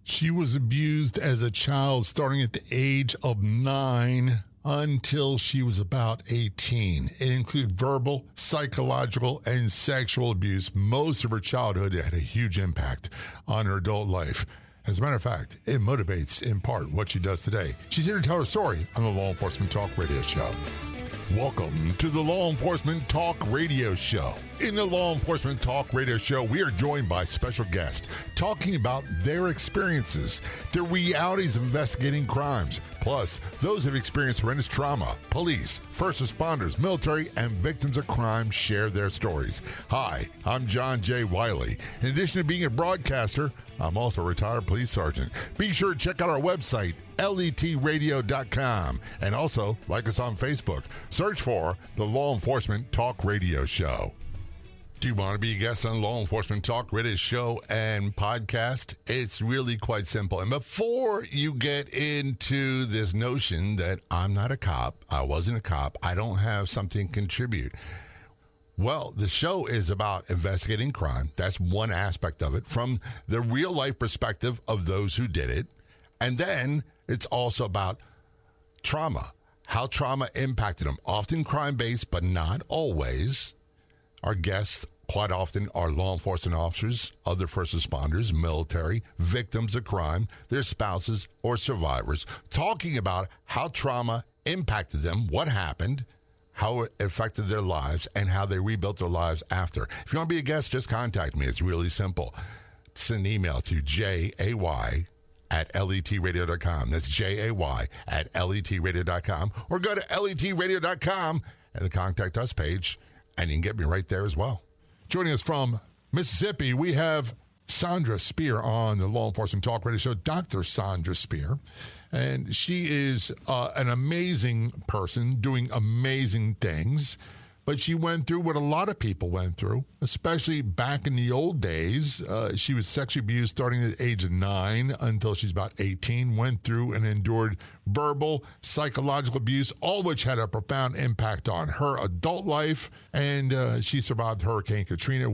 She was abused as a child starting at the age of 9 until she was about 18. It included verbal, psychological, and sexual abuse. Most of her childhood had a huge impact on her adult life. As a matter of fact, it motivates, in part, what she does today. She's here to tell her story on the Law Enforcement Talk Radio Show. Welcome to the Law Enforcement Talk Radio Show. In the Law Enforcement Talk Radio Show, we are joined by special guests talking about their experiences, the realities of investigating crimes, plus those who have experienced horrendous trauma. Police, first responders, military, and victims of crime share their stories. Hi, I'm John J. Wiley. In addition to being a broadcaster, I'm also a retired police sergeant. Be sure to check out our website, letradio.com, and also like us on Facebook. Search for the Law Enforcement Talk Radio Show. Do you want to be a guest on the Law Enforcement Talk Radio Show and podcast? It's really quite simple. And before you get into this notion that I'm not a cop, I wasn't a cop, I don't have something to contribute. Well, the show is about investigating crime. That's one aspect of it from the real life perspective of those who did it. And then it's also about trauma, how trauma impacted them, often crime-based, but not always. Our guests quite often are law enforcement officers, other first responders, military, victims of crime, their spouses or survivors, talking about how trauma impacted them, what happened, how it affected their lives, and how they rebuilt their lives after. If you want to be a guest, just contact me. It's really simple. Send an email to jay@letradio.com. That's jay@letradio.com. Or go to letradio.com and the Contact Us page, and you can get me right there as well. Joining us from Mississippi, we have Sandra Spear on the Law Enforcement Talk Radio Show, Dr. Sandra Spear. And she is an amazing person doing amazing things. But she went through what a lot of people went through, especially back in the old days. She was sexually abused starting at the age of 9 until she's about 18, went through and endured verbal, psychological abuse, all of which had a profound impact on her adult life. And she survived Hurricane Katrina,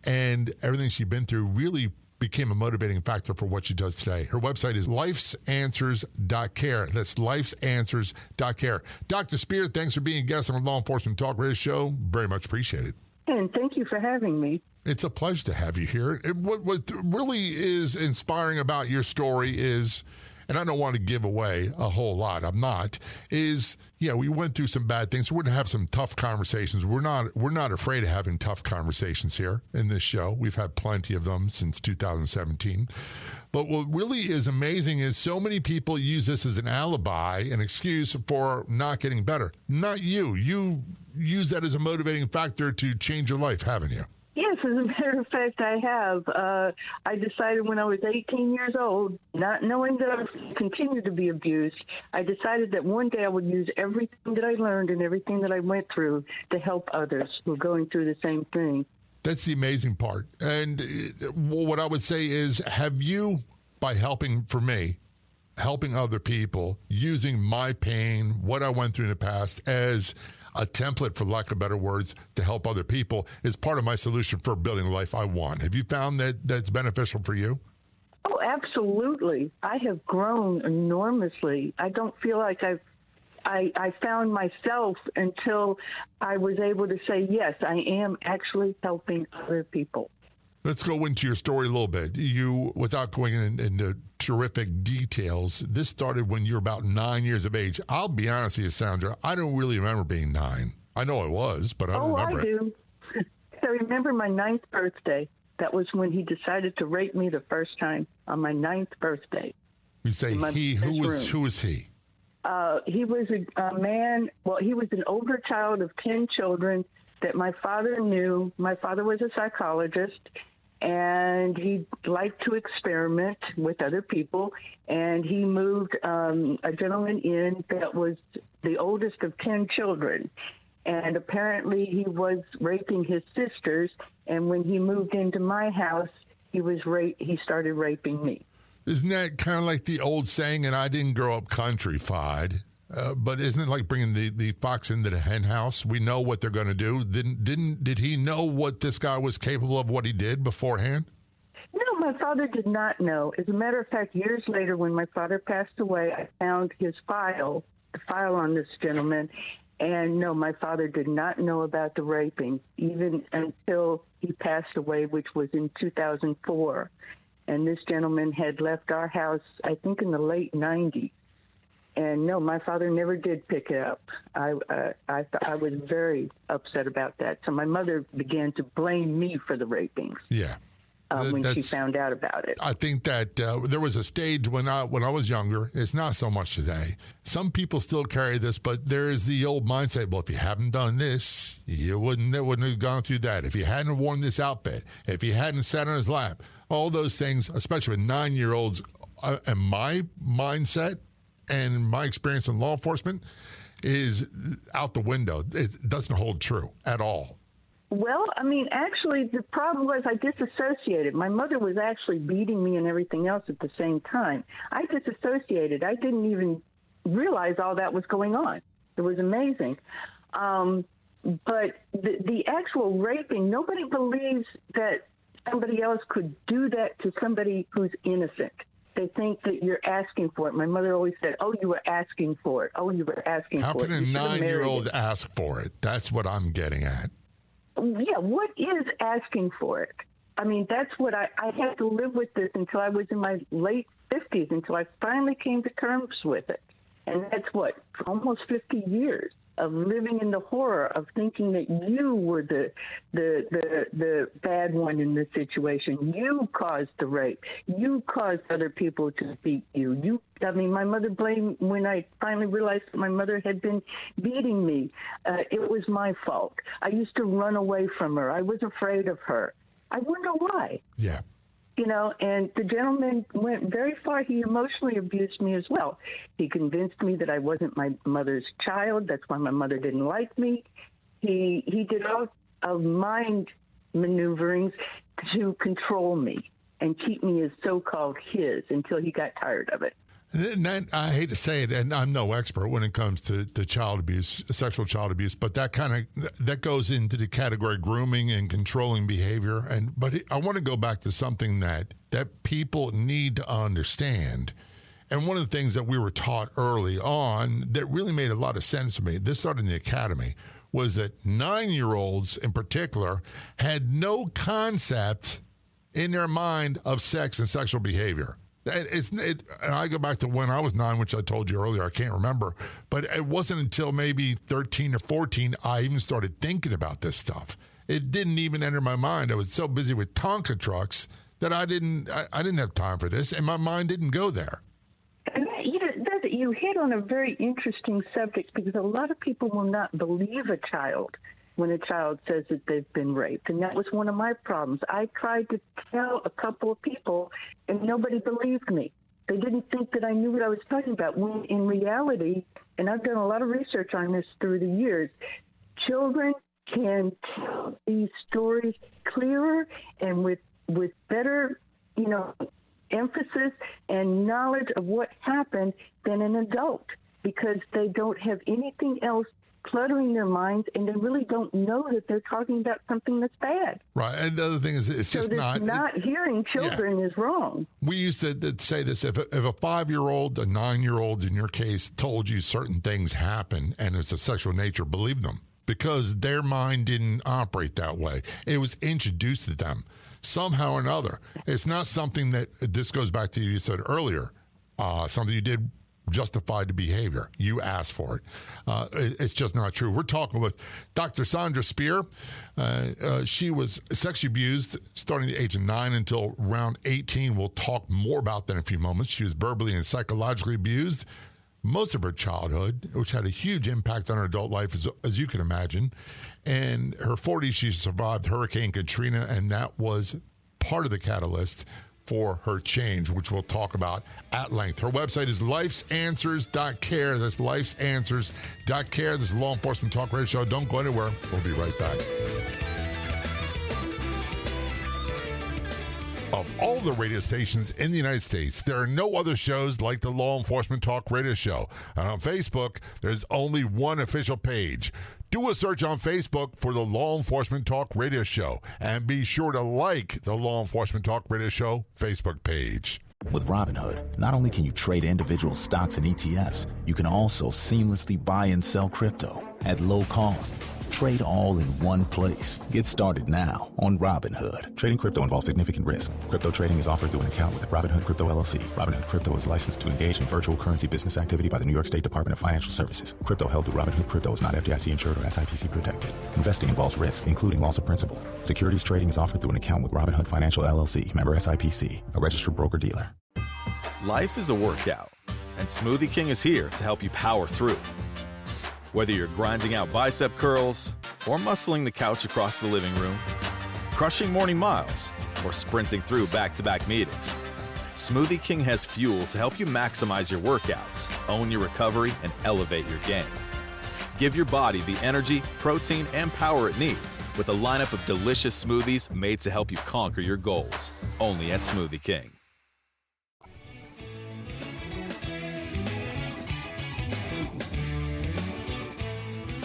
and everything she'd been through really became a motivating factor for what she does today. Her website is lifesanswers.care. That's lifesanswers.care. Dr. Spear, thanks for being a guest on the Law Enforcement Talk Radio Show. Very much appreciated. And thank you for having me. It's a pleasure to have you here. What really is inspiring about your story is, and I don't want to give away a whole lot, I'm not, is, we went through some bad things. We're going to have some tough conversations. We're not afraid of having tough conversations here in this show. We've had plenty of them since 2017. But what really is amazing is so many people use this as an alibi, an excuse for not getting better. Not you. You use that as a motivating factor to change your life, haven't you? Yes, as a matter of fact, I have. I decided when I was 18 years old, not knowing that I would continue to be abused, I decided that one day I would use everything that I learned and everything that I went through to help others who are going through the same thing. That's the amazing part. And what I would say is, have you, by helping other people, using my pain, what I went through in the past as a template, for lack of better words, to help other people is part of my solution for building the life I want. Have you found that that's beneficial for you? Oh, absolutely. I have grown enormously. I don't feel like I found myself until I was able to say, yes, I am actually helping other people. Let's go into your story a little bit. You, without going into terrific details, this started when you were about 9 years of age. I'll be honest with you, Sandra, I don't really remember being 9. I know I was, but I don't remember it. Oh, I do. I remember my 9th birthday. That was when he decided to rape me the first time, on my 9th birthday. You say he, who was he? He was a man, he was an older child of 10 children that my father knew. My father was a psychologist, and he liked to experiment with other people, and he moved a gentleman in that was the oldest of 10 children, and apparently he was raping his sisters, and when he moved into my house, he started raping me. Isn't that kind of like the old saying, and I didn't grow up countrified, but isn't it like bringing the fox into the hen house? We know what they're going to do. Did he know what this guy was capable of, what he did beforehand? No, my father did not know. As a matter of fact, years later, when my father passed away, I found his file, the file on this gentleman. And no, my father did not know about the raping, even until he passed away, which was in 2004. And this gentleman had left our house, I think, in the late 90s. And no, my father never did pick it up. I was very upset about that. So my mother began to blame me for the rapings. Yeah. When she found out about it. I think that there was a stage when I was younger. It's not so much today. Some people still carry this, but there's the old mindset, well, if you hadn't done this, you wouldn't have gone through that. If you hadn't worn this outfit, if you hadn't sat on his lap, all those things, especially with 9-year-olds, and my mindset and my experience in law enforcement is out the window. It doesn't hold true at all. Well, I mean, actually, the problem was I disassociated. My mother was actually beating me and everything else at the same time. I disassociated. I didn't even realize all that was going on. It was amazing. But the actual raping, nobody believes that somebody else could do that to somebody who's innocent. They think that you're asking for it. My mother always said, oh, you were asking for it. Oh, you were asking for it. How can a 9-year-old ask for it? That's what I'm getting at. Yeah, what is asking for it? I mean, that's what I had to live with this until I was in my late 50s, until I finally came to terms with it. And that's what, almost 50 years of living in the horror of thinking that you were the bad one in this situation. You caused the rape. You caused other people to beat you. I mean, my mother blamed, when I finally realized that my mother had been beating me, it was my fault. I used to run away from her. I was afraid of her. I wonder why. Yeah. You know, and the gentleman went very far. He emotionally abused me as well. He convinced me that I wasn't my mother's child. That's why my mother didn't like me. He did all of mind maneuverings to control me and keep me as so-called his until he got tired of it. And that, I hate to say it, and I'm no expert when it comes to child abuse, sexual child abuse, but that goes into the category grooming and controlling behavior. But I want to go back to something that people need to understand. And one of the things that we were taught early on that really made a lot of sense to me, this started in the academy, was that 9-year-olds in particular had no concept in their mind of sex and sexual behavior. And I go back to when I was 9, which I told you earlier, I can't remember. But it wasn't until maybe 13 or 14 I even started thinking about this stuff. It didn't even enter my mind. I was so busy with Tonka trucks that I didn't have time for this, and my mind didn't go there. And you hit on a very interesting subject, because a lot of people will not believe a child when a child says that they've been raped. And that was one of my problems. I tried to tell a couple of people, and nobody believed me. They didn't think that I knew what I was talking about, when in reality, and I've done a lot of research on this through the years, children can tell these stories clearer and with better, emphasis and knowledge of what happened than an adult, because they don't have anything else cluttering their minds, and they really don't know that they're talking about something that's bad. Right, and the other thing is, it's just not hearing children is wrong. We used to say this: if a 5-year-old, a 9-year-old, in your case, told you certain things happen and it's a sexual nature, believe them, because their mind didn't operate that way. It was introduced to them somehow or another. It's not something that, this goes back to you said earlier, something you did justified the behavior. You asked for it. It's just not true. We're talking with Dr. Sandra Spear. She was sexually abused starting at the age of 9 until around 18. We'll talk more about that in a few moments. She was verbally and psychologically abused most of her childhood, which had a huge impact on her adult life, as you can imagine. In her 40s, she survived Hurricane Katrina, and that was part of the catalyst for her change, which we'll talk about at length. Her website is lifesanswers.care. That's lifesanswers.care. This is Law Enforcement Talk Radio Show. Don't go anywhere. We'll be right back. Of all the radio stations in the United States, there are no other shows like the Law Enforcement Talk Radio Show. And on Facebook, there's only one official page. Do a search on Facebook for the Law Enforcement Talk Radio Show, and be sure to like the Law Enforcement Talk Radio Show Facebook page. With Robinhood, not only can you trade individual stocks and ETFs, you can also seamlessly buy and sell crypto at low costs. Trade all in one place. Get started now on Robinhood. Trading crypto involves significant risk. Crypto trading is offered through an account with Robinhood Crypto LLC. Robinhood Crypto is licensed to engage in virtual currency business activity by the New York State Department of Financial Services. Crypto held through Robinhood Crypto is not FDIC insured or SIPC protected. Investing involves risk, including loss of principal. Securities trading is offered through an account with Robinhood Financial LLC, member SIPC, a registered broker-dealer. Life is a workout, and Smoothie King is here to help you power through. Whether you're grinding out bicep curls, or muscling the couch across the living room, crushing morning miles, or sprinting through back-to-back meetings, Smoothie King has fuel to help you maximize your workouts, own your recovery, and elevate your game. Give your body the energy, protein, and power it needs with a lineup of delicious smoothies made to help you conquer your goals. Only at Smoothie King.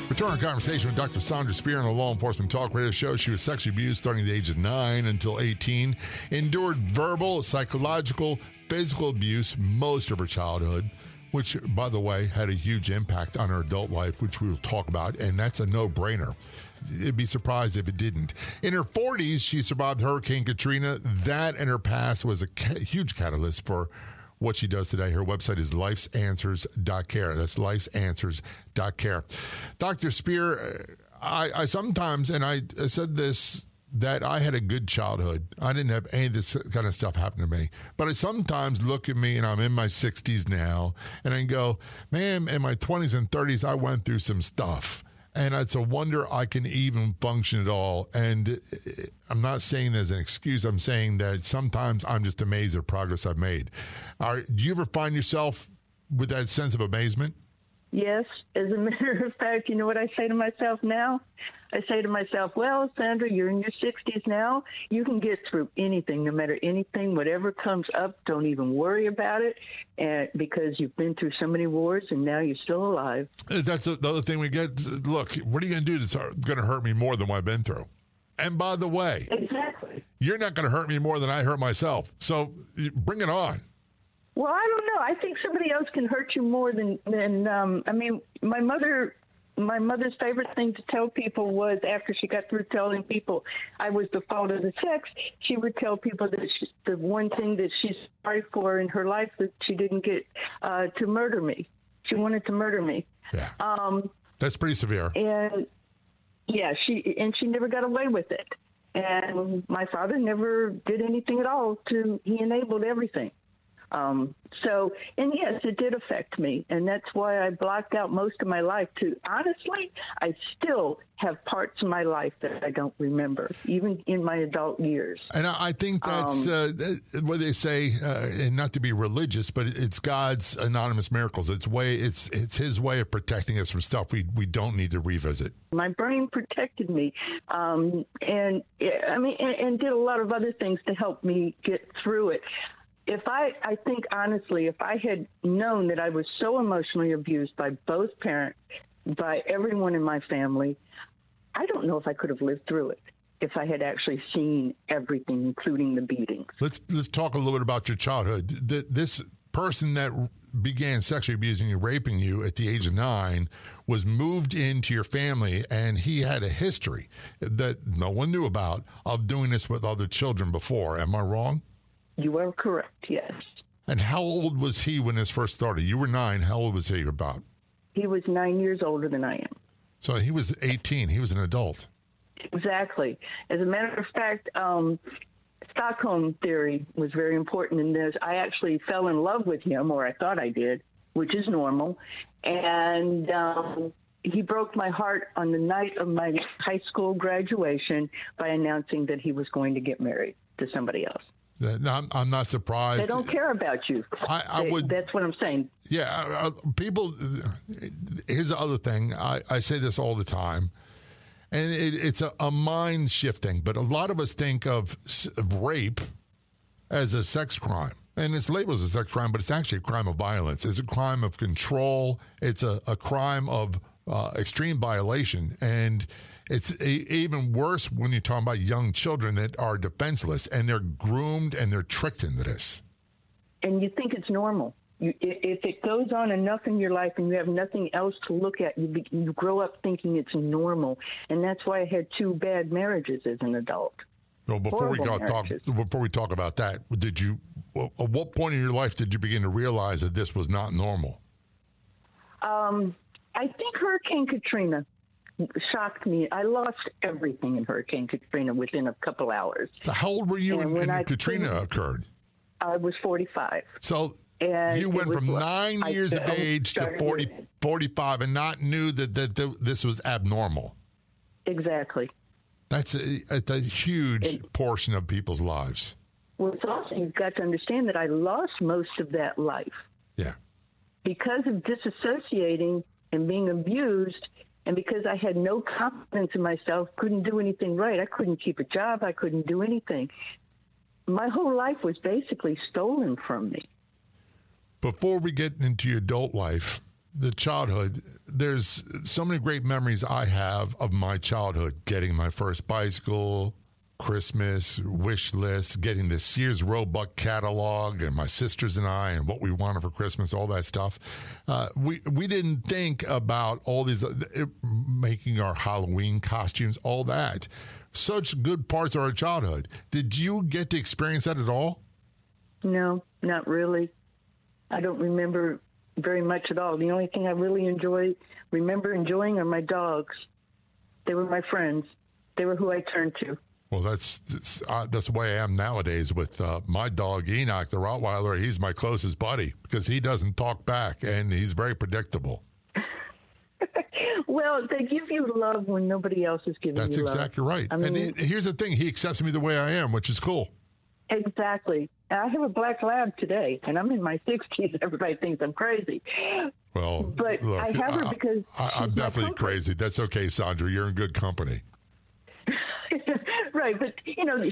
Return our conversation with Dr. Sandra Spear on the Law Enforcement Talk Radio Show. She was sexually abused starting at the age of 9 until 18, endured verbal, psychological, physical abuse most of her childhood, which, by the way, had a huge impact on her adult life, which we will talk about, and that's a no-brainer. It'd be surprised if it didn't. In her 40s, she survived Hurricane Katrina. That and her past was a huge catalyst for what she does today. Her website is lifesanswers.care. That's lifesanswers.care. Dr. Spear, I sometimes, and I said this, that I had a good childhood. I didn't have any of this kind of stuff happen to me. But I sometimes look at me, and I'm in my 60s now, and I go, man, in my 20s and 30s, I went through some stuff. And it's a wonder I can even function at all. And I'm not saying that as an excuse. I'm saying that sometimes I'm just amazed at the progress I've made. Do you ever find yourself with that sense of amazement? Yes. As a matter of fact, you know what I say to myself now? I say to myself, well, Sandra, you're in your 60s now. You can get through anything, no matter anything, whatever comes up. Don't even worry about it, and because you've been through so many wars and now you're still alive. That's the other thing we get. Look, what are you going to do that's going to hurt me more than what I've been through? And by the way, exactly, you're not going to hurt me more than I hurt myself. So bring it on. Well, I don't know. I think somebody else can hurt you more than I mean, my mother's favorite thing to tell people was, after she got through telling people I was the fault of the sex, she would tell people that the one thing that she's sorry for in her life that she didn't get to murder me. She wanted to murder me. Yeah. That's pretty severe. And yeah, she never got away with it. And my father never did anything at all he enabled everything. And yes, it did affect me. And that's why I blocked out most of my life too. Honestly, I still have parts of my life that I don't remember, even in my adult years. And I think that's what they say, and not to be religious, but it's God's anonymous miracles. It's his way of protecting us from stuff we don't need to revisit. My brain protected me, and did a lot of other things to help me get through it. I think honestly, if I had known that I was so emotionally abused by both parents, by everyone in my family, I don't know if I could have lived through it if I had actually seen everything, including the beatings. Let's talk a little bit about your childhood. This person that began sexually abusing you, raping you at the age of 9, was moved into your family, and he had a history that no one knew about of doing this with other children before. Am I wrong? You are correct, yes. And how old was he when this first started? You were 9. How old was he about? He was 9 years older than I am. So he was 18. He was an adult. Exactly. As a matter of fact, Stockholm theory was very important in this. I actually fell in love with him, or I thought I did, which is normal. And he broke my heart on the night of my high school graduation by announcing that he was going to get married to somebody else. I'm not surprised. They don't care about you. That's what I'm saying. Yeah, people. Here's the other thing. I say this all the time, and it's a mind shifting. But a lot of us think of rape as a sex crime, and it's labeled as a sex crime, but it's actually a crime of violence. It's a crime of control. It's a crime of extreme violation. And it's even worse when you're talking about young children that are defenseless and they're groomed and they're tricked into this. And you think it's normal. If it goes on enough in your life and you have nothing else to look at, you grow up thinking it's normal. And that's why I had 2 bad marriages as an adult. Well, before we talk about that, at what point in your life did you begin to realize that this was not normal? I think Hurricane Katrina shocked me. I lost everything in Hurricane Katrina within a couple hours. So how old were you when Katrina occurred? I was 45. So and you went from 9 years of age to 45 and not knew that this was abnormal. Exactly. That's a huge portion of people's lives. Well, it's also, you've got to understand that I lost most of that life. Yeah. Because of disassociating and being abused, and because I had no confidence in myself, couldn't do anything right. I couldn't keep a job. I couldn't do anything. My whole life was basically stolen from me. Before we get into your adult life, the childhood, there's so many great memories I have of my childhood, getting my first bicycle, Christmas, wish list, getting the Sears Roebuck catalog, and my sisters and I, and what we wanted for Christmas, all that stuff. We didn't think about all these, making our Halloween costumes, all that. Such good parts of our childhood. Did you get to experience that at all? No, not really. I don't remember very much at all. The only thing I really remember enjoying are my dogs. They were my friends. They were who I turned to. Well, that's the way I am nowadays with my dog, Enoch, the Rottweiler. He's my closest buddy because he doesn't talk back, and he's very predictable. Well, they give you love when nobody else is giving you love. That's exactly right. I mean, and here's the thing. He accepts me the way I am, which is cool. Exactly. I have a black lab today, and I'm in my 60s. Everybody thinks I'm crazy. Well, but look, I have her because I'm definitely crazy. That's okay, Sandra. You're in good company. Right, but,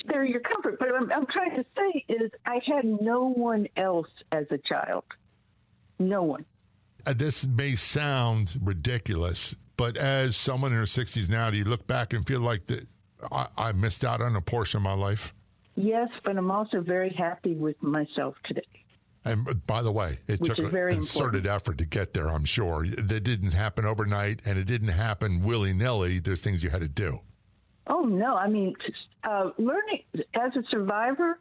they're your comfort. But what I'm trying to say is I had no one else as a child. No one. This may sound ridiculous, but as someone in her 60s now, do you look back and feel like I missed out on a portion of my life? Yes, but I'm also very happy with myself today. And by the way, it took a concerted effort to get there, I'm sure. That didn't happen overnight, and it didn't happen willy-nilly. There's things you had to do. Oh, no. I mean, learning as a survivor,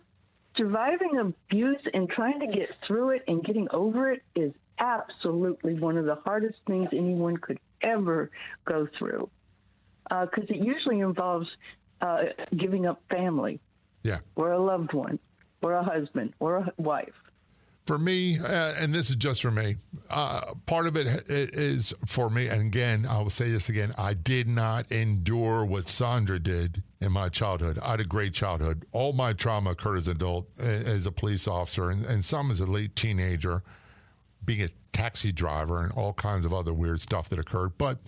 surviving abuse and trying to get through it and getting over it is absolutely one of the hardest things anyone could ever go through. Because it usually involves giving up family. Yeah. Or a loved one, or a husband, or a wife. For me, and this is just for me, part of it is for me, and again, I will say this again, I did not endure what Sandra did in my childhood. I had a great childhood. All my trauma occurred as an adult, as a police officer, and some as a late teenager, being a taxi driver, and all kinds of other weird stuff that occurred. But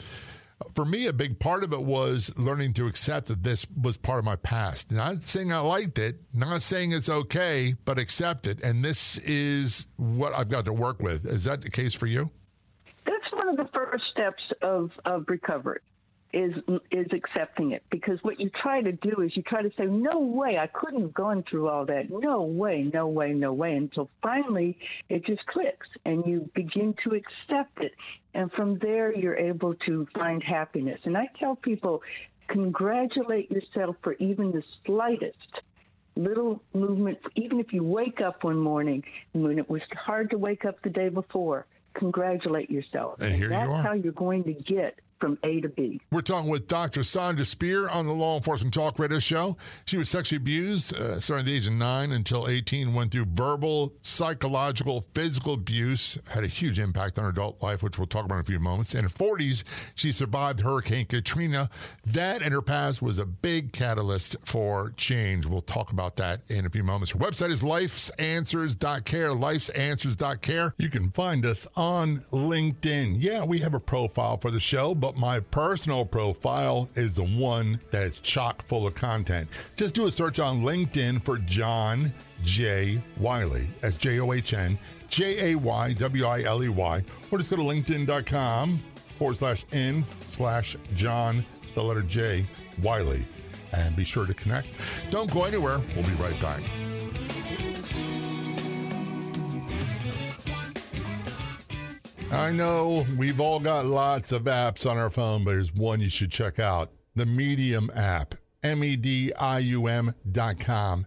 for me, a big part of it was learning to accept that this was part of my past. Not saying I liked it, not saying it's okay, but accept it. And this is what I've got to work with. Is that the case for you? That's one of the first steps of recovery, is accepting it. Because what you try to do is you try to say, no way, I couldn't have gone through all that. No way, no way, no way. Until finally it just clicks and you begin to accept it. And from there, you're able to find happiness. And I tell people, congratulate yourself for even the slightest little movement. Even if you wake up one morning when it was hard to wake up the day before, congratulate yourself. And here you are. That's how you're going to get from A to B. We're talking with Dr. Sandra Spear on the Law Enforcement Talk Radio Show. She was sexually abused starting at the age of 9 until 18, went through verbal, psychological, physical abuse, had a huge impact on her adult life, which we'll talk about in a few moments. In her 40s, she survived Hurricane Katrina. That and her past was a big catalyst for change. We'll talk about that in a few moments. Her website is lifesanswers.care, lifesanswers.care. You can find us on LinkedIn. Yeah, we have a profile for the show, but my personal profile is the one that is chock full of content. Just do a search on LinkedIn for John J. Wiley. That's John Jaywiley. Or just go to linkedin.com facebook.com/n/John, the letter J, Wiley. And be sure to connect. Don't go anywhere. We'll be right back. I know we've all got lots of apps on our phone, but there's one you should check out, the Medium app, medium.com.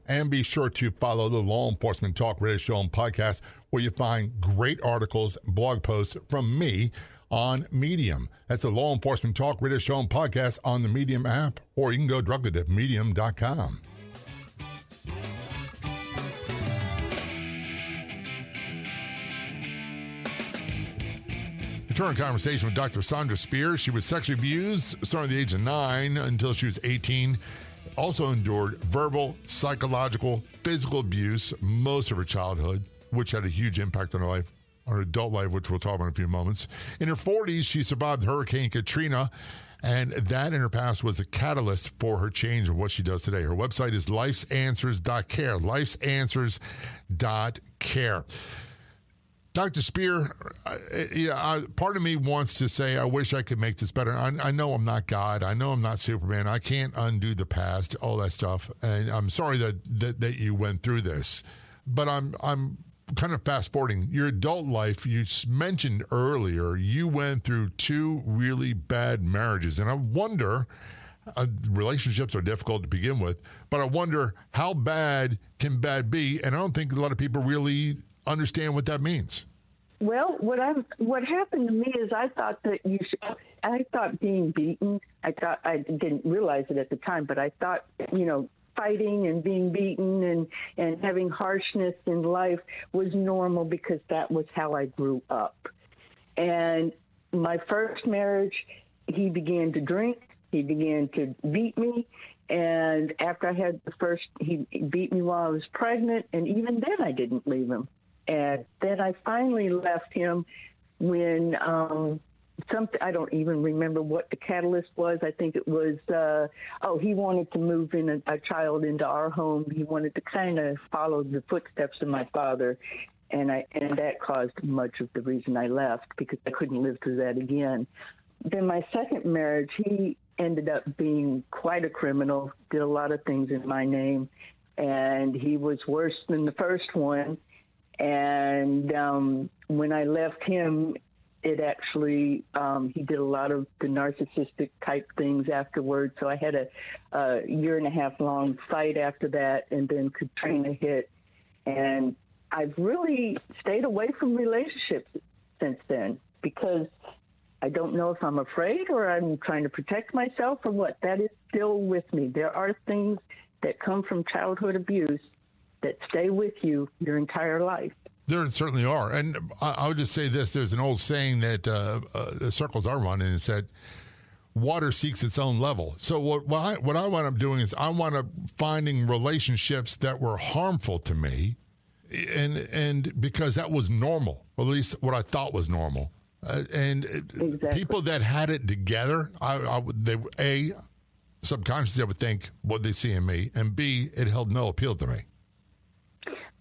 And be sure to follow the Law Enforcement Talk Radio Show and podcast, where you find great articles, blog posts from me on Medium. That's the Law Enforcement Talk Radio Show and podcast on the Medium app, or you can go directly to medium.com. Return conversation with Dr. Sandra Spear. She was sexually abused starting at the age of 9 until she was 18. Also endured verbal, psychological, physical abuse most of her childhood, which had a huge impact on her life, on her adult life, which we'll talk about in a few moments. In her 40s, she survived Hurricane Katrina, and that in her past was a catalyst for her change in what she does today. Her website is lifesanswers.care, lifesanswers.care. Dr. Spear, part of me wants to say, I wish I could make this better. I know I'm not God. I know I'm not Superman. I can't undo the past, all that stuff. And I'm sorry that you went through this. But I'm kind of fast forwarding. Your adult life, you mentioned earlier, you went through 2 really bad marriages. And I wonder, relationships are difficult to begin with, but I wonder how bad can bad be? And I don't think a lot of people really understand what that means. Well, what happened to me is I thought being beaten, I didn't realize it at the time, but I thought, fighting and being beaten and having harshness in life was normal because that was how I grew up. And my first marriage, he began to drink, he began to beat me. And after I had he beat me while I was pregnant, and even then I didn't leave him. And then I finally left him when I don't even remember what the catalyst was. I think it was, he wanted to move in a child into our home. He wanted to kind of follow the footsteps of my father. And that caused much of the reason I left, because I couldn't live through that again. Then my second marriage, he ended up being quite a criminal, did a lot of things in my name, and he was worse than the first one. And when I left him, it actually, he did a lot of the narcissistic type things afterwards. So I had a 1.5 year long fight after that, and then Katrina hit. And I've really stayed away from relationships since then, because I don't know if I'm afraid or I'm trying to protect myself or what. That is still with me. There are things that come from childhood abuse that stay with you your entire life. There certainly are. And I would just say this. There's an old saying that the circles I run in is that water seeks its own level. So what I wind up doing is I wound up finding relationships that were harmful to me, and because that was normal, or at least what I thought was normal. Exactly. People that had it together, they subconsciously I would think what they see in me, and B, it held no appeal to me.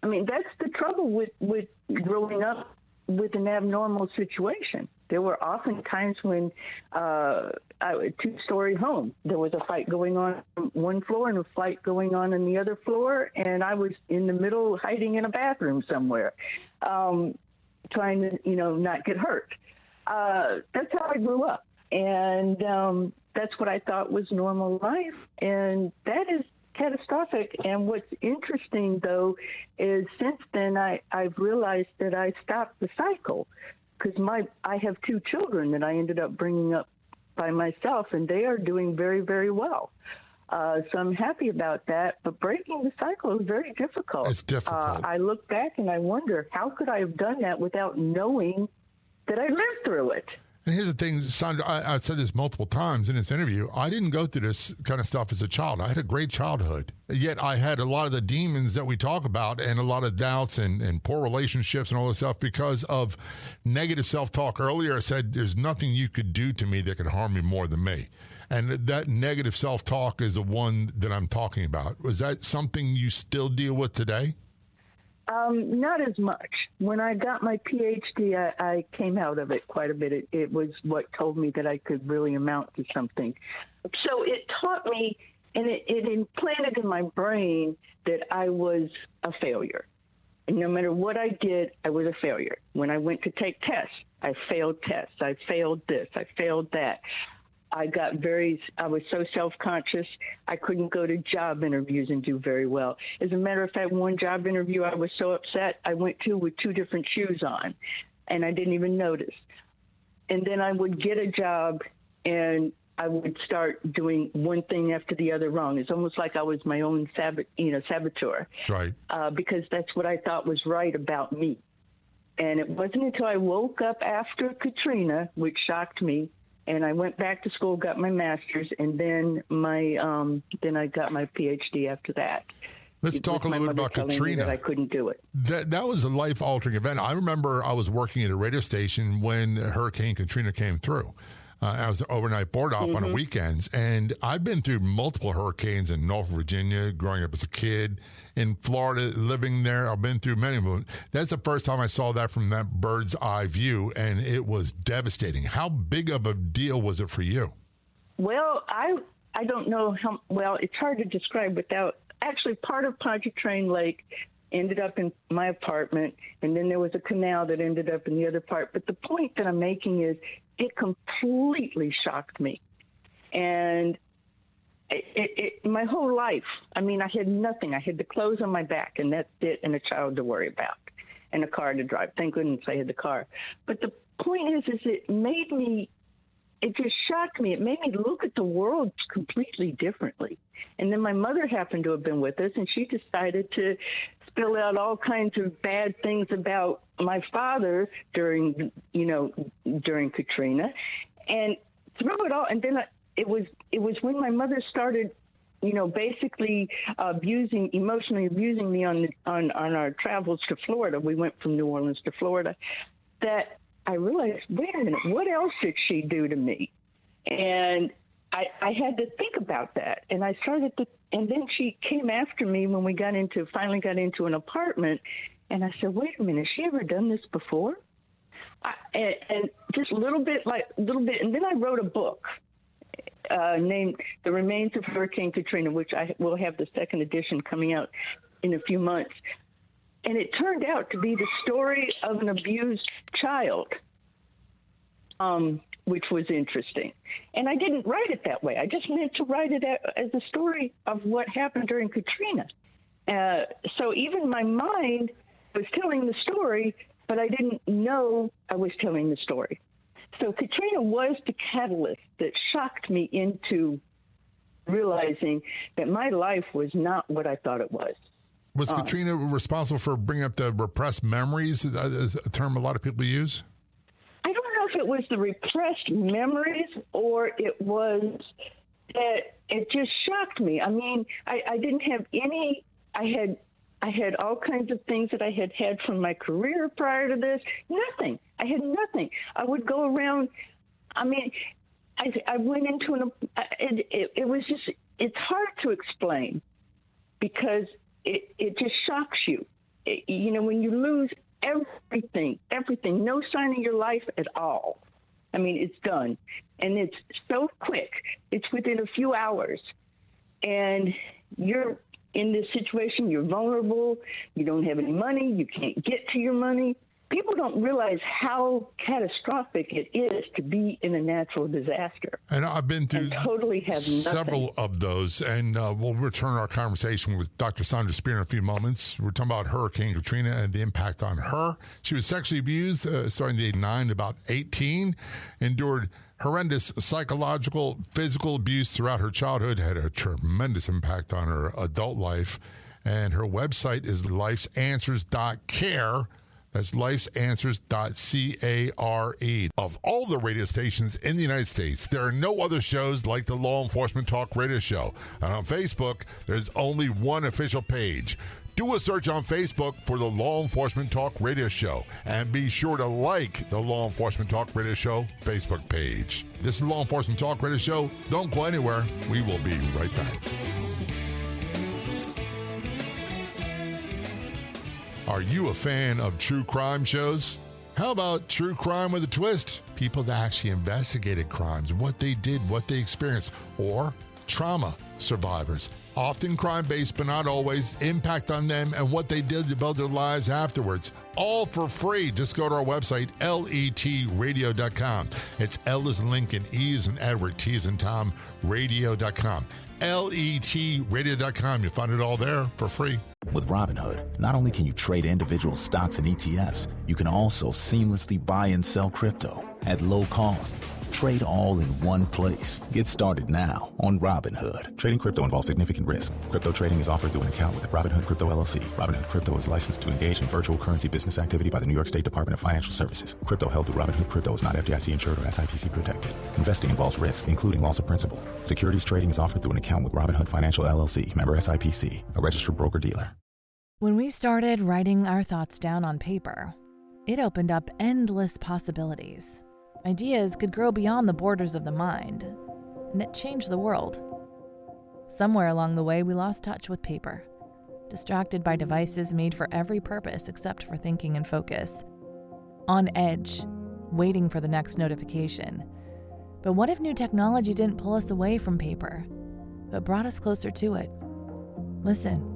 I mean, that's the trouble with growing up with an abnormal situation. There were often times when a 2-story home, there was a fight going on one floor and a fight going on the other floor, and I was in the middle hiding in a bathroom somewhere, trying to, not get hurt. That's how I grew up, and that's what I thought was normal life, and that is catastrophic. And what's interesting, though, is since then I've realized that I stopped the cycle, because I have 2 children that I ended up bringing up by myself, and they are doing very, very well. So I'm happy about that. But breaking the cycle is very difficult. It's difficult. I look back and I wonder, how could I have done that without knowing that I lived through it? And here's the thing, Sandra, I've said this multiple times in this interview. I didn't go through this kind of stuff as a child. I had a great childhood. Yet I had a lot of the demons that we talk about, and a lot of doubts and poor relationships and all this stuff because of negative self-talk. Earlier I said there's nothing you could do to me that could harm me more than me. And that negative self-talk is the one that I'm talking about. Was that something you still deal with today? Not as much. When I got my PhD, I came out of it quite a bit. It was what told me that I could really amount to something. So it taught me, and it implanted in my brain that I was a failure. And no matter what I did, I was a failure. When I went to take tests, I failed tests. I failed this. I failed that. I was so self-conscious, I couldn't go to job interviews and do very well. As a matter of fact, one job interview I was so upset, I went to with 2 different shoes on, and I didn't even notice. And then I would get a job, and I would start doing one thing after the other wrong. It's almost like I was my own saboteur. Right. Because that's what I thought was right about me. And it wasn't until I woke up after Katrina, which shocked me, and I went back to school, got my master's, and then I got my PhD after that. Let's talk a little bit about Katrina. That I couldn't do it. That was a life-altering event. I remember I was working at a radio station when Hurricane Katrina came through. I was an overnight board op on the weekends, and I've been through multiple hurricanes in Norfolk, Virginia, growing up as a kid. In Florida, living there, I've been through many of them. That's the first time I saw that from that bird's eye view, and it was devastating. How big of a deal was it for you? Well, I don't know how well. It's hard to describe without actually part of Pontchartrain Lake ended up in my apartment, and then there was a canal that ended up in the other part. But the point that I'm making is it completely shocked me. And my whole life, I mean, I had nothing. I had the clothes on my back, and that's it, and a child to worry about, and a car to drive. Thank goodness I had the car. But the point is it just shocked me. It made me look at the world completely differently. And then my mother happened to have been with us, and she decided to spill out all kinds of bad things about my father during Katrina, and through it all. And then it was when my mother started, basically emotionally abusing me on our travels to Florida. We went from New Orleans to Florida. That I realized, wait a minute, what else did she do to me? And I had to think about that. And I started to, and then she came after me when we finally got into an apartment. And I said, wait a minute, has she ever done this before? And just a little bit. And then I wrote a book named The Remains of Hurricane Katrina, which I will have the second edition coming out in a few months. And it turned out to be the story of an abused child, which was interesting. And I didn't write it that way. I just meant to write it as a story of what happened during Katrina. So even my mind was telling the story, but I didn't know I was telling the story. So Katrina was the catalyst that shocked me into realizing that my life was not what I thought it was. Was Katrina responsible for bringing up the repressed memories, a term a lot of people use? I don't know if it was the repressed memories or it was that it just shocked me. I mean, I didn't have any, I had all kinds of things that I had from my career prior to this. Nothing. I had nothing. I would go around. I mean, I went into it was just, it's hard to explain because it just shocks you. When you lose everything, no sign of your life at all. I mean, it's done. And it's so quick. It's within a few hours. And you're in this situation, you're vulnerable, you don't have any money, you can't get to your money. People don't realize how catastrophic it is to be in a natural disaster. And I've been through several of those, and we'll return our conversation with Dr. Sandra Spear in a few moments. We're talking about Hurricane Katrina and the impact on her. She was sexually abused starting at age 9 to about 18, endured horrendous psychological, physical abuse throughout her childhood, had a tremendous impact on her adult life, and her website is lifesanswers.care. That's lifesanswers.care. Of all the radio stations in the United States, there are no other shows like the Law Enforcement Talk Radio Show. And on Facebook, there's only one official page. Do a search on Facebook for the Law Enforcement Talk Radio Show. And be sure to like the Law Enforcement Talk Radio Show Facebook page. This is the Law Enforcement Talk Radio Show. Don't go anywhere. We will be right back. Are you a fan of true crime shows? How about true crime with a twist? People that actually investigated crimes, what they did, what they experienced, or trauma survivors. Often crime-based, but not always. Impact on them and what they did to build their lives afterwards. All for free. Just go to our website, letradio.com. It's L as in Lincoln, E as in Edward, T as in Tom, radio.com. letradio.com. You'll find it all there for free. With Robinhood, not only can you trade individual stocks and ETFs, you can also seamlessly buy and sell crypto at low costs. Trade all in one place. Get started now on Robinhood. Trading crypto involves significant risk. Crypto trading is offered through an account with Robinhood Crypto LLC. Robinhood Crypto is licensed to engage in virtual currency business activity by the New York State Department of Financial Services. Crypto held through Robinhood Crypto is not FDIC insured or SIPC protected. Investing involves risk, including loss of principal. Securities trading is offered through an account with Robinhood Financial LLC, member SIPC, a registered broker-dealer. When we started writing our thoughts down on paper, it opened up endless possibilities. Ideas could grow beyond the borders of the mind, and it changed the world. Somewhere along the way, we lost touch with paper, distracted by devices made for every purpose except for thinking and focus. On edge, waiting for the next notification. But what if new technology didn't pull us away from paper, but brought us closer to it? Listen.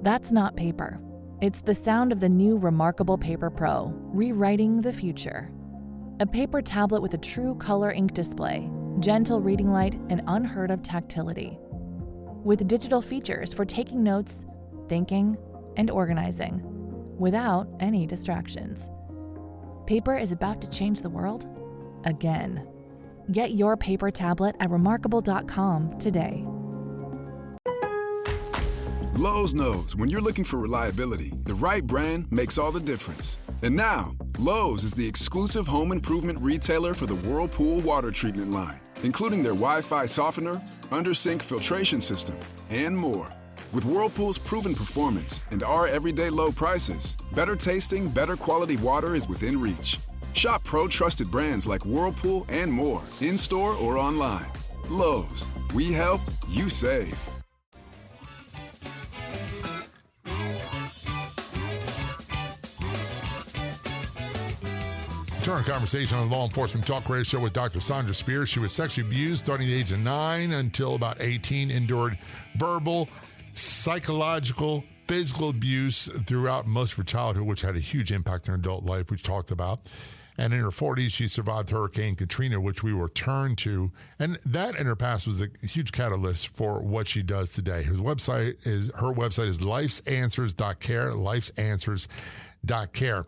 That's not paper. It's the sound of the new Remarkable Paper Pro, rewriting the future. A paper tablet with a true color ink display, gentle reading light, and unheard of tactility. With digital features for taking notes, thinking, and organizing, without any distractions. Paper is about to change the world again. Get your paper tablet at remarkable.com today. Lowe's knows when you're looking for reliability, the right brand makes all the difference. And now, Lowe's is the exclusive home improvement retailer for the Whirlpool water treatment line, including their Wi-Fi softener, under-sink filtration system, and more. With Whirlpool's proven performance and our everyday low prices, better tasting, better quality water is within reach. Shop pro-trusted brands like Whirlpool and more, in-store or online. Lowe's, we help, you save. Turn our conversation on the Law Enforcement Talk Radio Show with Dr. Sandra Spears. She was sexually abused starting at the age of 9 until about 18, endured verbal, psychological, physical abuse throughout most of her childhood, which had a huge impact on her adult life, which we talked about. And in her 40s, she survived Hurricane Katrina, which we will turn to. And that in her past was a huge catalyst for what she does today. Her website is lifesanswers.care, lifesanswers.care.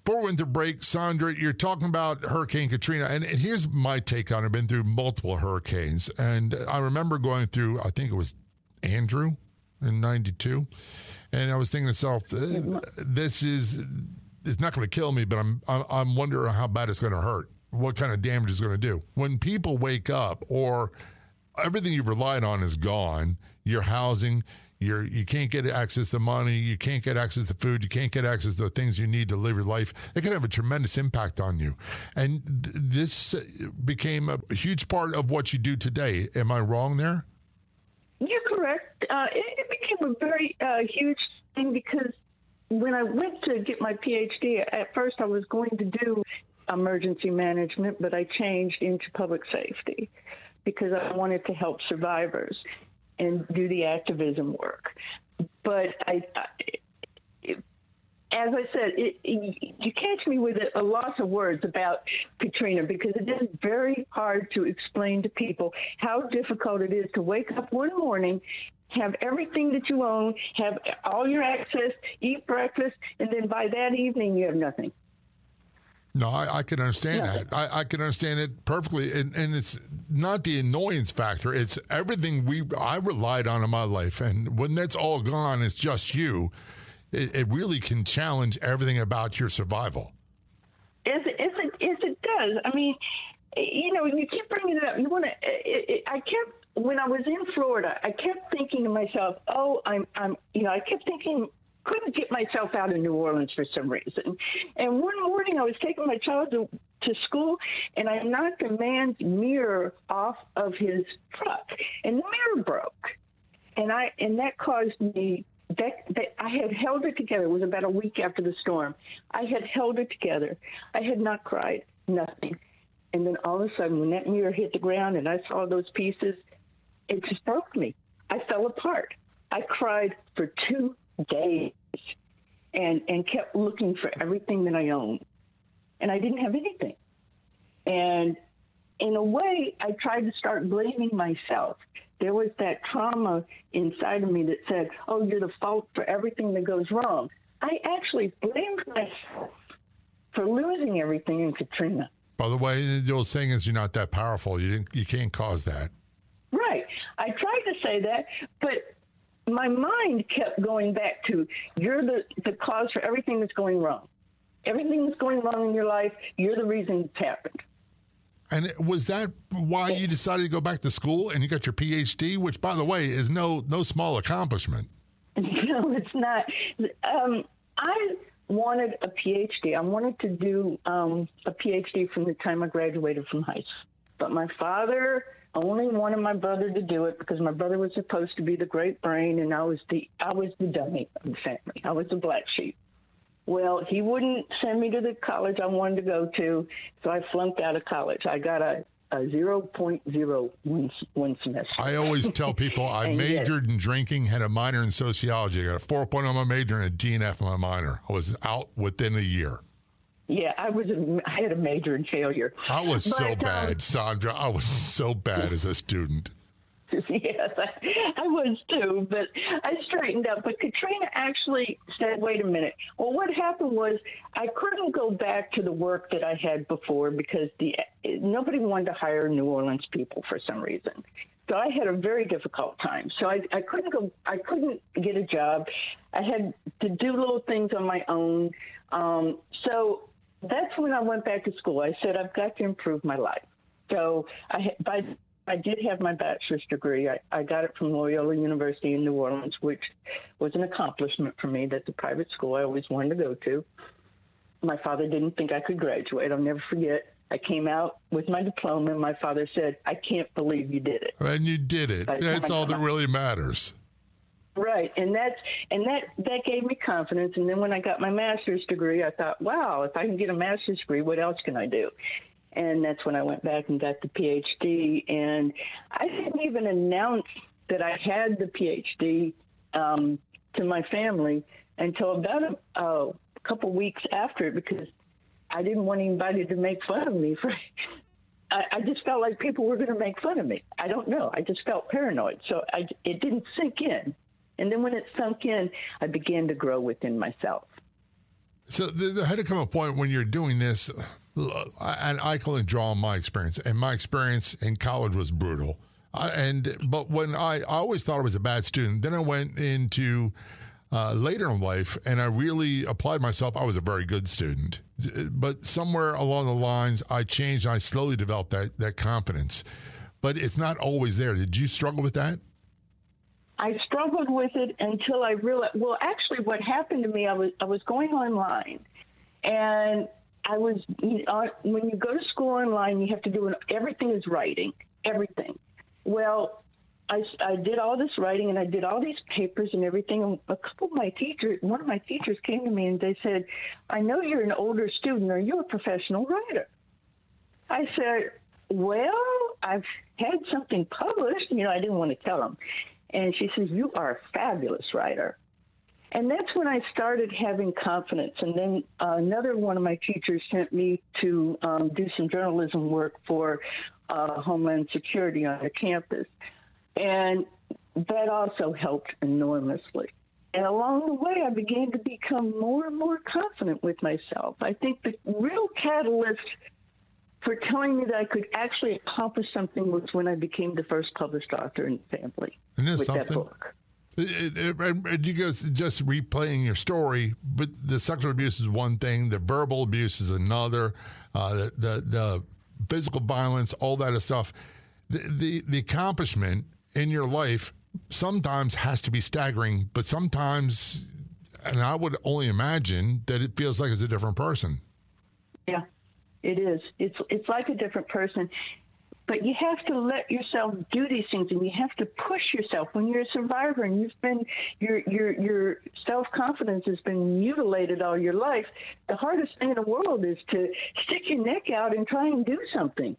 Before we went to break, Sandra, you're talking about Hurricane Katrina, and here's my take on it. I've been through multiple hurricanes, and I remember going through, I think it was Andrew in 92, and I was thinking to myself, it's not going to kill me, but I'm wondering how bad it's going to hurt, what kind of damage it's going to do. When people wake up or everything you've relied on is gone, your housing, you can't get access to money, you can't get access to food, you can't get access to the things you need to live your life. It can have a tremendous impact on you. And this became a huge part of what you do today. Am I wrong there? You're correct. It became a very huge thing because when I went to get my PhD, at first I was going to do emergency management, but I changed into public safety because I wanted to help survivors and do the activism work. But as I said, you catch me with a loss of words about Katrina because it is very hard to explain to people how difficult it is to wake up one morning, have everything that you own, have all your access, eat breakfast, and then by that evening you have nothing. No, I can understand that. I can understand it perfectly. And it's not the annoyance factor. It's everything I relied on in my life. And when that's all gone, it's just you. It really can challenge everything about your survival. Yes, it does. I mean, you keep bringing it up. When I was in Florida, I kept thinking to myself, I kept thinking, couldn't get myself out of New Orleans for some reason. And one morning I was taking my child to school, and I knocked a man's mirror off of his truck, and the mirror broke. and that caused me that I had held it together. It was about a week after the storm. I had held it together. I had not cried, nothing. And then all of a sudden, when that mirror hit the ground and I saw those pieces, it just broke me. I fell apart. I cried for 2 days and kept looking for everything that I owned. And I didn't have anything. And in a way, I tried to start blaming myself. There was that trauma inside of me that said, oh, you're the fault for everything that goes wrong. I actually blamed myself for losing everything in Katrina. By the way, the old saying is you're not that powerful. You can't cause that. Right. I tried to say that, but my mind kept going back to, you're the cause for everything that's going wrong. Everything that's going wrong in your life, you're the reason it's happened. And was that why you decided to go back to school and you got your PhD, which, by the way, is no small accomplishment? No, it's not. I wanted a PhD. I wanted to do a PhD from the time I graduated from high school. But my father only wanted my brother to do it because my brother was supposed to be the great brain, and I was the dummy of the family. I was the black sheep. Well, he wouldn't send me to the college I wanted to go to, so I flunked out of college. I got a 0.0 one semester. I always tell people I majored in drinking, had a minor in sociology. I got a 4.0 on my major and a DNF on my minor. I was out within a year. Yeah, I had a major in failure. I was so bad, Sandra. I was so bad as a student. Yes, I was too, but I straightened up. But Katrina actually said, wait a minute. Well, what happened was I couldn't go back to the work that I had before because nobody wanted to hire New Orleans people for some reason. So I had a very difficult time. So I couldn't get a job. I had to do little things on my own. So that's when I went back to school. I said, I've got to improve my life. So I did have my bachelor's degree. I got it from Loyola University in New Orleans, which was an accomplishment for me. That's a private school I always wanted to go to. My father didn't think I could graduate. I'll never forget. I came out with my diploma, and my father said, I can't believe you did it. And you did it. That's all that really matters. Right, and that gave me confidence. And then when I got my master's degree, I thought, wow, if I can get a master's degree, what else can I do? And that's when I went back and got the PhD. And I didn't even announce that I had the PhD to my family until about a couple weeks after it, because I didn't want anybody to make fun of me. I just felt like people were going to make fun of me. I don't know. I just felt paranoid. So it didn't sink in. And then when it sunk in, I began to grow within myself. So there had to come a point when you're doing this, and I can only draw on my experience, and my experience in college was brutal. But when I always thought I was a bad student, then I went into later in life, and I really applied myself. I was a very good student, but somewhere along the lines, I changed. And I slowly developed that confidence, but it's not always there. Did you struggle with that? I struggled with it until I realized, well, actually what happened to me, I was going online, and I was, when you go to school online, you have to do everything is writing, everything. Well, I did all this writing, and I did all these papers and everything, and one of my teachers came to me and they said, I know you're an older student. Are you a professional writer? I said, well, I've had something published. I didn't want to tell them. And she says, you are a fabulous writer. And that's when I started having confidence. And then another one of my teachers sent me to do some journalism work for Homeland Security on the campus. And that also helped enormously. And along the way, I began to become more and more confident with myself. I think the real catalyst for telling me that I could actually accomplish something was when I became the first published author in the family with that book. You guys just replaying your story, but the sexual abuse is one thing, the verbal abuse is another, the physical violence, all that stuff. The accomplishment in your life sometimes has to be staggering, but sometimes, and I would only imagine that it feels like it's a different person. Yeah. It is. It's like a different person. But you have to let yourself do these things, and you have to push yourself. When you're a survivor and you've been your self-confidence has been mutilated all your life, the hardest thing in the world is to stick your neck out and try and do something.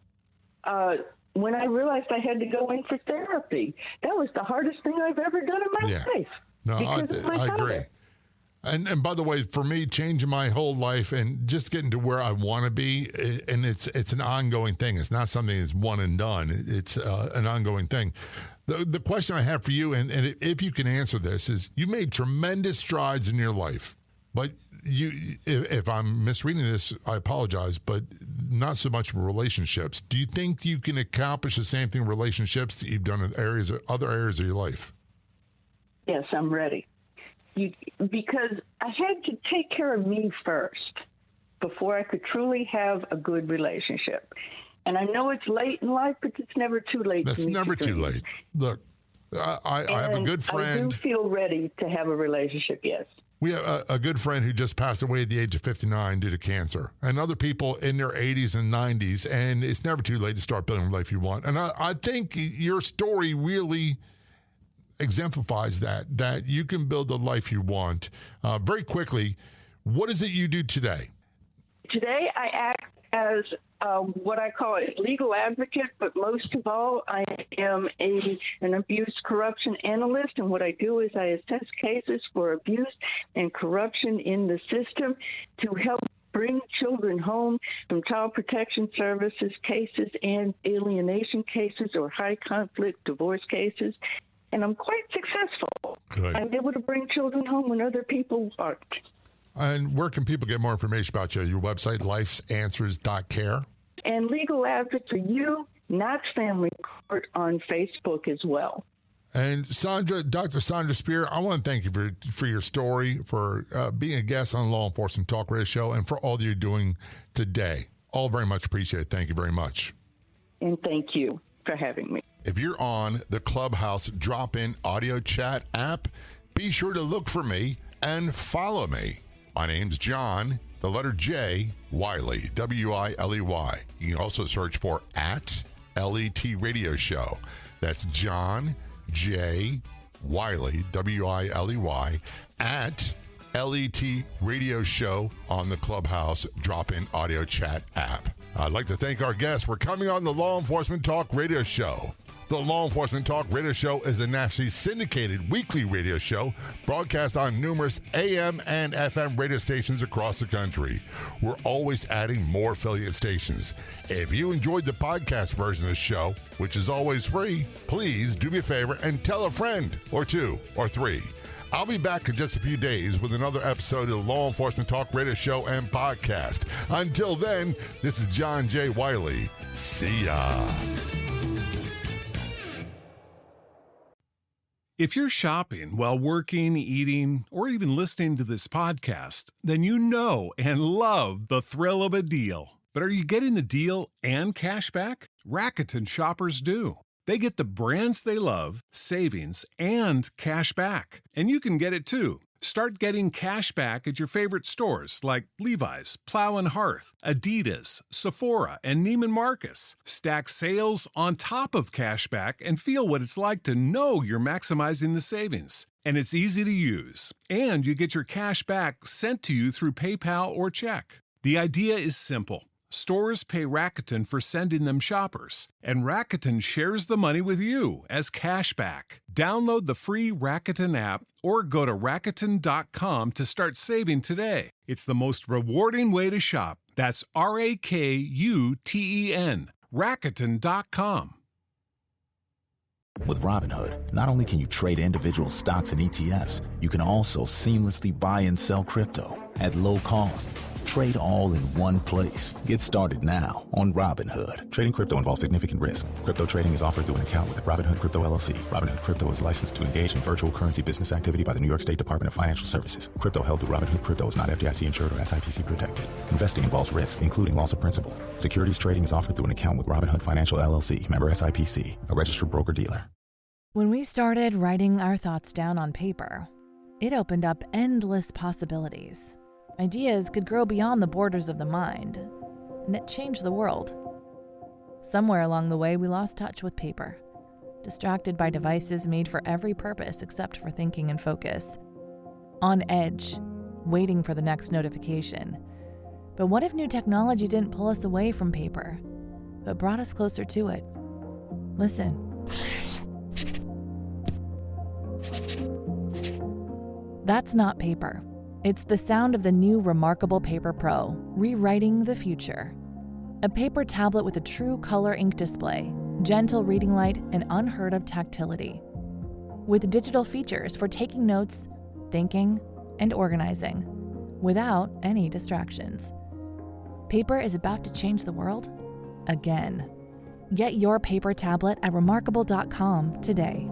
When I realized I had to go in for therapy, that was the hardest thing I've ever done in my life. No, I agree. And by the way, for me, changing my whole life and just getting to where I want to be, and it's an ongoing thing. It's not something that's one and done. It's an ongoing thing. The question I have for you, and if you can answer this, is you made tremendous strides in your life, but if I'm misreading this, I apologize, but not so much relationships. Do you think you can accomplish the same thing in relationships that you've done in other areas of your life? Yes, I'm ready. Because I had to take care of me first before I could truly have a good relationship. And I know it's late in life, but it's never too late. That's never too late. Look, I have a good friend. I do feel ready to have a relationship, yes. We have a good friend who just passed away at the age of 59 due to cancer, and other people in their 80s and 90s, and it's never too late to start building the life you want. And I think your story really exemplifies that you can build the life you want. Very quickly, what is it you do today? Today, I act as what I call a legal advocate, but most of all, I am an abuse corruption analyst, and what I do is I assess cases for abuse and corruption in the system to help bring children home from child protection services cases and alienation cases or high conflict divorce cases. And I'm quite successful. Good. I'm able to bring children home when other people aren't. And where can people get more information about you? Your website, lifesanswers.care. And Legal Advocate for You, Knox Family Court on Facebook as well. And Sandra, Dr. Sandra Spear, I want to thank you for your story, for being a guest on Law Enforcement Talk Radio Show, and for all that you're doing today. All very much appreciated. Thank you very much. And thank you for having me. If you're on the Clubhouse drop-in audio chat app, be sure to look for me and follow me. My name's John, the letter J, Wiley, W-I-L-E-Y. You can also search for @LET Radio Show. That's John J. Wiley, W-I-L-E-Y, @LET Radio Show on the Clubhouse drop-in audio chat app. I'd like to thank our guests for coming on the Law Enforcement Talk Radio Show. The Law Enforcement Talk Radio Show is a nationally syndicated weekly radio show broadcast on numerous AM and FM radio stations across the country. We're always adding more affiliate stations. If you enjoyed the podcast version of the show, which is always free, please do me a favor and tell a friend or two or three. I'll be back in just a few days with another episode of the Law Enforcement Talk Radio Show and podcast. Until then, this is John J. Wiley. See ya. If you're shopping while working, eating, or even listening to this podcast, then you know and love the thrill of a deal. But are you getting the deal and cash back? Rakuten shoppers do. They get the brands they love, savings, and cash back. And you can get it too. Start getting cash back at your favorite stores like Levi's, Plow & Hearth, Adidas, Sephora, and Neiman Marcus. Stack sales on top of cash back and feel what it's like to know you're maximizing the savings. And it's easy to use. And you get your cash back sent to you through PayPal or check. The idea is simple. Stores pay Rakuten for sending them shoppers, and Rakuten shares the money with you as cash back. Download the free Rakuten app or go to Rakuten.com to start saving today. It's the most rewarding way to shop. That's RAKUTEN. Rakuten.com. With Robinhood, not only can you trade individual stocks and ETFs, you can also seamlessly buy and sell crypto at low costs. Trade all in one place. Get started now on Robinhood. Trading crypto involves significant risk. Crypto trading is offered through an account with Robinhood Crypto LLC. Robinhood Crypto is licensed to engage in virtual currency business activity by the New York State Department of Financial Services. Crypto held through Robinhood Crypto is not FDIC insured or SIPC protected. Investing involves risk, including loss of principal. Securities trading is offered through an account with Robinhood Financial LLC, member SIPC, a registered broker-dealer. When we started writing our thoughts down on paper, it opened up endless possibilities. Ideas could grow beyond the borders of the mind, and it changed the world. Somewhere along the way, we lost touch with paper, distracted by devices made for every purpose except for thinking and focus. On edge, waiting for the next notification. But what if new technology didn't pull us away from paper, but brought us closer to it? Listen. That's not paper. It's the sound of the new Remarkable Paper Pro, rewriting the future. A paper tablet with a true color ink display, gentle reading light, and unheard of tactility. With digital features for taking notes, thinking, and organizing, without any distractions. Paper is about to change the world again. Get your paper tablet at remarkable.com today.